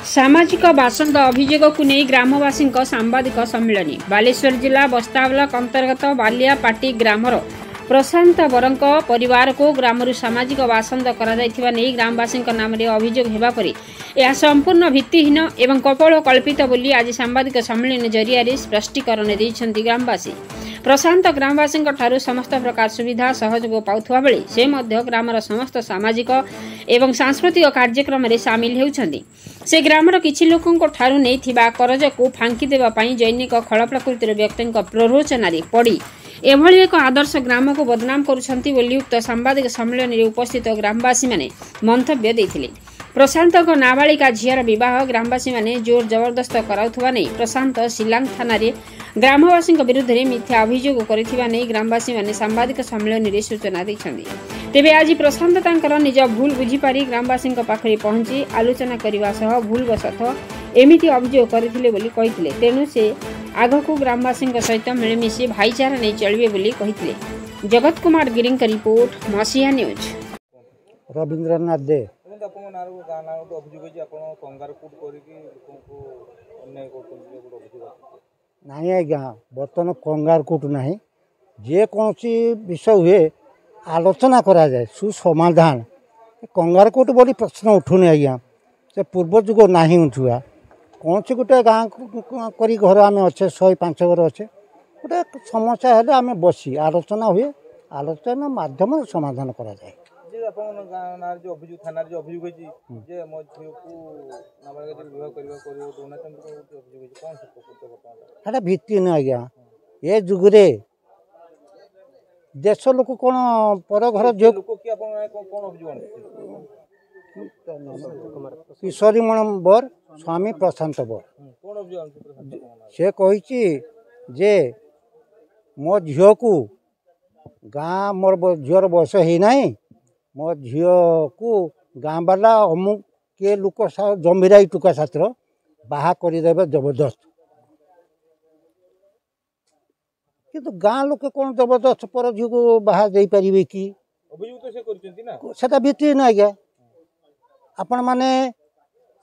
सामाजिक बासंद अभियोग को नहीं ग्रामवासी सांबादिक सम्मिलन बालेश्वर जिला बस्ता ब्लॉक अंतर्गत बालियापाटी ग्रामर प्रशांत बरंक परिवार को ग्रामरु सामाजिक बासंद नहीं ग्रामवासी नाम अभियोग होगा पर यह संपूर्ण भित्तिहीन एवं कपोल कल्पित बोली आज सांबादिक सम्मेलन जरिया स्पष्टीकरण देइछन्ति ग्रामवासी। प्रशांत ग्रामवासी समस्त प्रकार सुविधा सहयोग पाउथुवा बेले से मध्य ग्रामर समस्त सामाजिक एवं सांस्कृतिक कार्यक्रम में सामिल होउछन्ति। से ग्रामर किछि लोकंको ठारू नेइथिबा करज को फांकी देबा पई जैनिक खळ प्रकृतिर व्यक्ति प्ररोचन पड़ी एभली एक आदर्श ग्राम को बदनाम करुछन्ति बोली उक्त सांबादिक सम्मेलन में उपस्थित ग्रामवासी माने मंतव्य देथिले। प्रशांत नाबालिका झीर विवाह ग्रामवासी माने जोर जबरदस्त कराउथुवा नै प्रशांत सिलांग थाना रे ग्रामवासी विरुद्ध में मिथ्या अभियोग करिथिबा नै ग्रामवासी माने सांबादिक सम्मेलन में सूचना दैछन्ति। तेबे आज प्रशांत तांकर निज भूल बुझीपारी ग्रामवासी पाखरे पहुंची आलोचना करने सह भूलवशत एमिति अभियोग करथिले बोली कहिथिले। तेणु से आगकू ग्रामवासी सहित मिलमिशी भाईचारा नहीं चलिए बोली कहिथिले। जगत कुमार गिरी का रिपोर्ट मसीहा न्यूज। रविंद्रनाथ दे नहीं आज्ञा बर्तमान कंगारकूट ना जेकोसी विषय हुए आलोचना करा जाए सुसमाधान कंगारकूट बोली प्रश्न उठुनी आज्ञा से पूर्व जुग ना उठुआ कौन सी गोटे गाँ करी घर आम अच्छे 105 घर अच्छे गोटे समस्या हेले आम बसी आलोचना हुए आलोचना माध्यम समाधान करा जाए। भित्ति न आज्ञा ये जुगरे देश लोक कौन पर घर झील किशोरी मन बर स्वामी प्रशांत बर से कही जे मो झील को गाँ मोर झीर बयस है ना मो झील को गाँ वाला अमुक के लोक जमीराई टुका छात्र बाहा करदेवे जबरदस्त किंतु गाँ लोक कौन जबरदस्त पर झील को बाहा दे पारे कि सेटा भित्ति ना आज्ञा आपण माने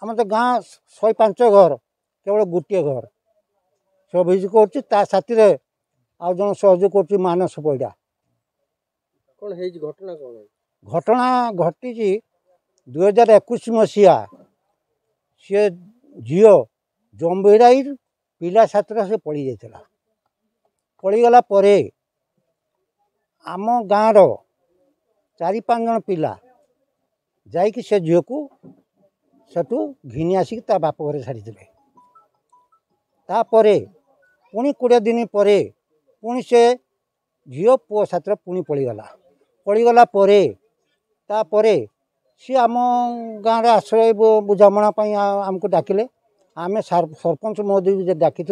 आम तो गाँ 105 घर केवल गोटे घर से अभियोग कर साथी आउ जन सहयोग कर मानस पैडा कौन है घटना कौन घटना घटी 2021 मसीहा सी झील जम्बीराई पिला छात्र से पड़ी जाता पड़ीगला आम गाँव 4-5 जन पिला जाइकी से झील को सेठू घिनी आसिक ता बाप घर छाड़ी तापरे पुणी 20 दिन पर पुणी से झील पुओ छात्र पुणी पड़ीगला तापरे सी आम गाँव आश्रय बुझामणा आमको डाकिले आम सरपंच महोदय डाकी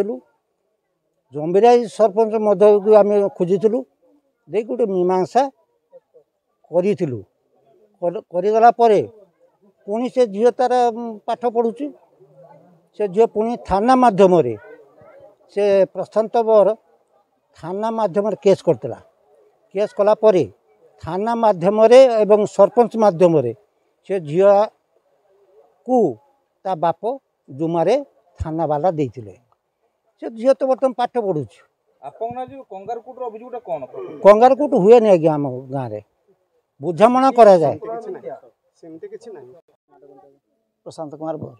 जम्बीराई सरपंच महोदय को आम खोजिलु दे गोटे मीमांसा करगला पुणी से झील तार पाठ पढ़ुची से झील पुणी थाना माध्यम से प्रशांत बर थाना माध्यम केस करता केस कला थाना माध्यम एवं सरपंच माध्यम से झील को ता बाप जुमारे थाना वाला देते से झील तो बर्तमान पाठ पढ़ुची कंगारकूट हुए नहीं आज्ञा आम गाँव में बुझामणा करा जाए प्रशांत कुमार बर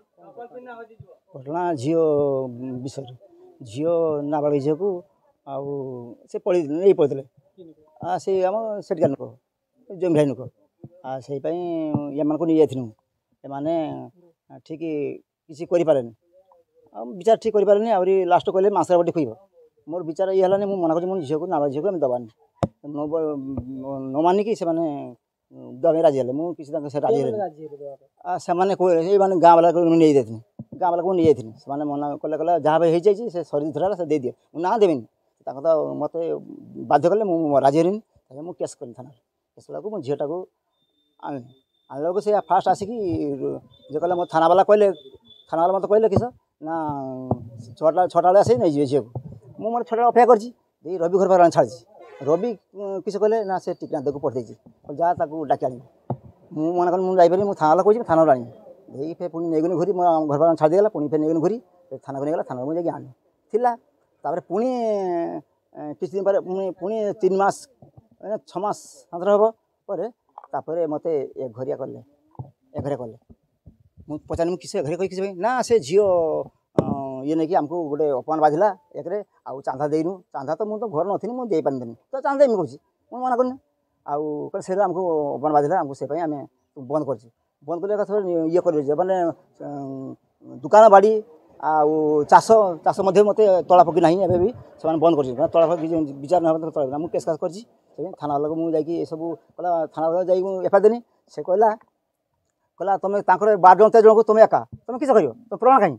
घटना झील विषय झील नाबालिग झील को से पढ़ी नहीं पढ़ते से आम सेठिका लोक जमीराई लोक से एम को नहीं जाने ठीक किसी करें विचार ठीक करें आहरी लास्ट कहले मांसर बटी खुब मोर विचार ये है मना कर झील को नाबालिग झील को दबानी न मानिकी से दबे राजी हेल्ले मुझे राजी से मैंने गाँव वाला नहीं जाती गाँव वाला को नहीं जाती से मना कले जहाँ भाई से सरी थोड़ा से दे दिए ना देविनी तो मत बाध्य कले मुझे राजी हरनी मुझे केस करी थाना केस कला मो झीटा को आनला से फास्ट आसिक जो कहे मो थाना वाला कहले थाना वाला मत कहले किस ना 6टा बेले आसे नहीं झील को मुझे 6टा अपेक्षा कर रवि घर पार छाड़ी रवि किस कहले ना से टिकना को पठे जा डाक आनी मुझे मना कल मुझे थाना कही थाना आनी देई फे पुणी नेगुनी घुरी मो घर बार छाड़ीगला पुणी फे नेगुनी घुरी थाना को नेगला थाना मुझे आनी थिला तापर पुणी किछ दिन पर पुणी 3 मास 6 मास अंतर हम पर तापर मते एक घरिया कले मु पचानी किसे घरे किसी भाई ना से झील ये नहीं कि आमको गोटे अपमान बाधिला एक आउ चांदा देनु चांदा तो मुझे घर नथी मुझे दे पानी तो चांदा एम कौन मुझे मना करनी आउ से आमको अपमान बाधिला आमको से आम बंद कर बंद कर ये कर मैंने दुकान बाड़ी आउ चाष चाष मत तला पकी ना भी से बंद कर तला पकी विचार ना तला मुझे केस कास कर थाना वाला मुझे सब कहला थाना वाला जा एफआईआर देनी से कहला कहला तुम बार जन 13 जन को तुम एका तुम किस कर तुम प्रमाण कहीं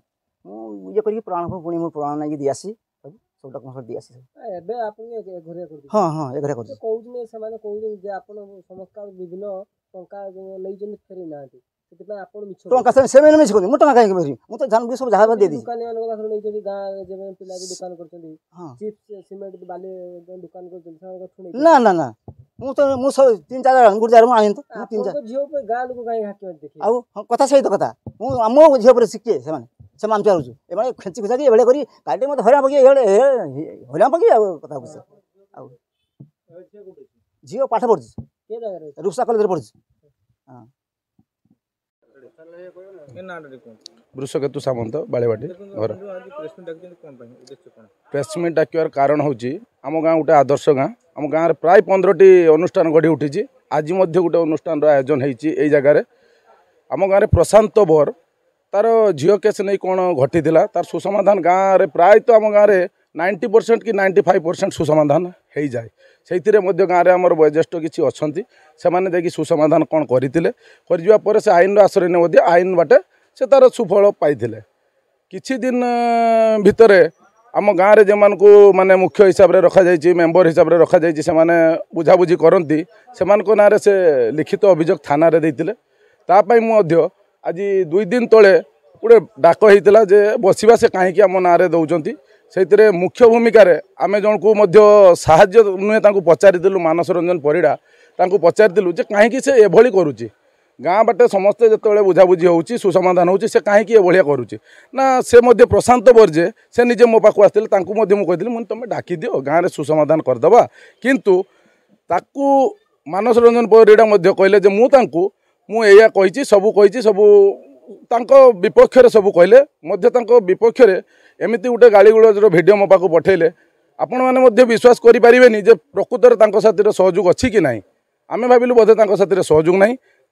ये करी प्रमाण पुणी मुझे प्रमाण नहीं दी आसी सब डॉक्यूमेंट दी आसी एबे आपन एक घरे कर हां हां एक घरे कर कोउजने समान कोउजने जे आपन समस्त विभिन्न टंका नै जन फेरी नांती सेति आपन मिछ टंका से में मिछ कोनी मु टंका काहे फेरी मु तो जान भी सब जहाज दे दी दुकान वाला पाखर नै जदी गां जे पिला जे दुकान करछन चिप्स सीमेंट बाले दुकान करछन सारा ठुनै ना ना ना मु तो मु 3-4 गुड़ जार मु आइन तो 3-4 झियो पे गां लोग काहे हाकी देखि आउ कथा सही तो कथा मु मो झियो पर सिक्के से मान चाहूँ ए खेची खुचा ये करी गाड़ी मत हरा पकी हरा पकी कथा कुछ झील पाठ पढ़ी रुसा कॉलेज पढ़ी वृषकेतु सामंत बाड़ेबाटी घर प्रेसमिट डाकियार कारण हूँ आम गाँ गोटे आदर्श गाँ आम गाँव प्राय 15टी अनुष्ठान गढ़ी उठी आज गोटे अनुष्ठान आयोजन होती जगार आम गाँव प्रशांत बर तार झील केस नहीं कौन घटी तार सुसमाधान गाँव में प्रायतः आम गाँव में 90% कि 95% सुसमाधान हो जाए से गाँव में आमर वयोज्येष्ठ किसी अच्छा से सुसमाधान कौन कर से आईन आश्रय ने आईन बाटे से तार सुफल पाई किछि दिन भितर आम गाँव में जो माने मुख्य हिसाब से रखा जाइए मेंबर हिसाब से रखा जाइए से माने बुझाबुझी करती से ना से लिखित अभियोग थाना देते तापाई मुझे आज 2 दिन तले गोटे डाक होता जे बसवा से कहीं आम ना दौरान से मुख्य भूमिका आम जन को साहाय्य नुहे पचारिलु मानस रंजन परिड़ा पचारिलु जे कहीं से एभली करुच्ची गाँ बाटे समस्ते जो बुझाबुझी होची सुसमाधान होची से कहीं एभलिया करुच्ची ना से प्रशांत बर्जे से निजे मो पाक आसते कही मुझे तुम डाकी दियो गाँव में सुसमाधान करदे किंतु ताकू मानस रंजन परिड़ा कहले मुझे कही सबू विपक्ष सब कहले विपक्ष एमती गोटे गाड़ी गुड़र भिडियो मो पाक पठेले आपण मैंने विश्वास करें जे प्रकृत साथी सहयोग अच्छी कि ना आम भाविलु बोधे साथी सहयोग ना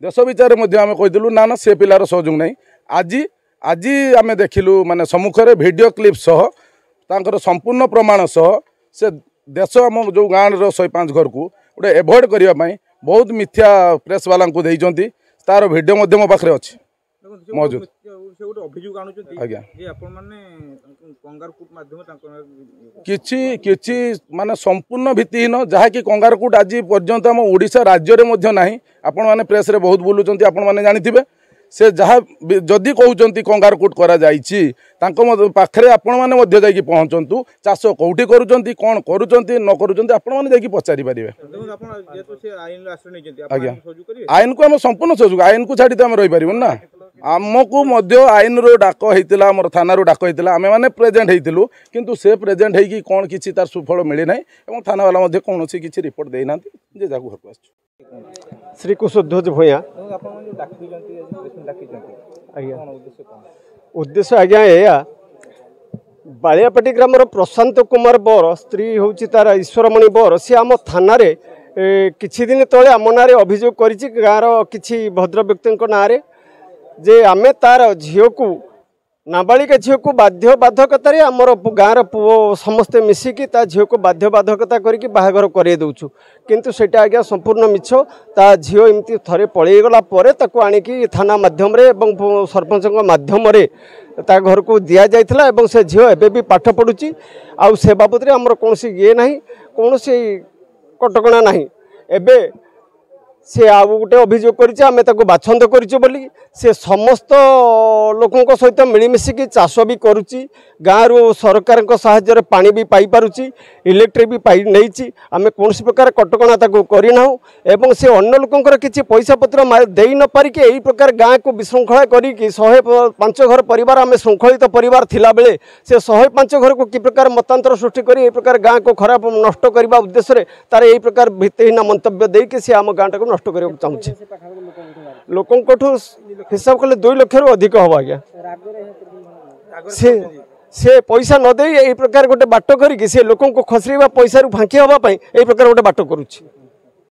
देश विचार आम कहीलु ना ना से पिलार सहयोग ना आज आज आम देखिलु माने सम्मुखें भिडियो क्लिप सह संपूर्ण प्रमाण सह से देश आम जो गाँव 105 घर को गोटे एभोड करने बहुत मिथ्या प्रेस वाला देती तार भिडियो मो पाखे अच्छी मौजूद किछि माने संपूर्ण भित्तिहीन जहाँकि कंगारकुट आज पर्यंत आम ओडिशा राज्य में ना आपण मैंने प्रेस रे बहुत बुलूँ आपण मैंने जानिथिबे से जहाँ जदि कहते कंगारकुट करा जाइछि पाखरे आपण मैंने जाइए पहुँचतु चाष कौटी करुँच कौन करुँच न करुँच आपण मैंने जाइए पचारि पारे आज्ञा आईन को आम संपूर्ण सहयोग आईन को छाड़ी तो आम रही पारूँ ना आमको आईन रो डाक होता आम थाना डाक होता आम मैंने प्रेजेंट होइतिलु किंतु से प्रेजेंट होगी कौन किसी तार सुफल मिले ना और थाना वाला कौन किसी रिपोर्ट देना जे जाकू घर को श्री कुशध्वज भूया उद्देश्य आज्ञा या बालियापाटी ग्रामर प्रशांत कुमार बर स्त्री हूँ तार ईश्वरमणि बर सी आम थाना किछि दिन तले आम ना अभियोग कर गाँव किछि भद्र व्यक्ति ना जे आमे तार झील को नाबालिका झील को बाध्य बाधकतार आमर गाँव पुओ समस्ते मिसिकी ता झील को बाध्य बाधकता करके बाहागर करे दउछु किंतु सेटा आज्ञा संपूर्ण मिछ ता झील एमती थरे पळेगला परे ताको आनिकी थाना माध्यम रे एवं सरपंच माध्यम रे ता घर को दिया जाइथिला एवं से झील एबे भी पाठ पढुची आ से बाबत रे आमर कोनसी ये नाही कोनसी कटकणा नाही एबे से आउ गोटे अभियोग करिছে आमे ताको बाछंद करिছো बोली से समस्त लोकंक सहित मिलमिशिकी चाष भी करुच्ची गाँव सरकार साहाय्य पानी भी पाई पारुची इलेक्ट्रिक भी पाई नहीं आमे कौन प्रकार कटकणा ताको करना एवं से अन्य लोकंकर किसी पैसा पत्र दे न पारिक यही प्रकार गाँव को विशृंखला करी 105 घर परिवार आमे श्रृंखलित परिवार थिला बेले से 105 घर को कि प्रकार मतांतर सृष्टि करी यही प्रकार गाँव को खराब नष्ट करने उद्देश्य तार यही प्रकार भित्तिहीन मंतव्य देके से आम गाँव को नष्ट करने चाहूँगी लोकों हिसाब कले 2 लाख रु अधिक हम आज्ञा से पैसा न दे यही प्रकार गोटे बाट करी से लोक खसरेवा पैसा फांकी हाँपाई यही प्रकार गोटे बाट करुच्ची।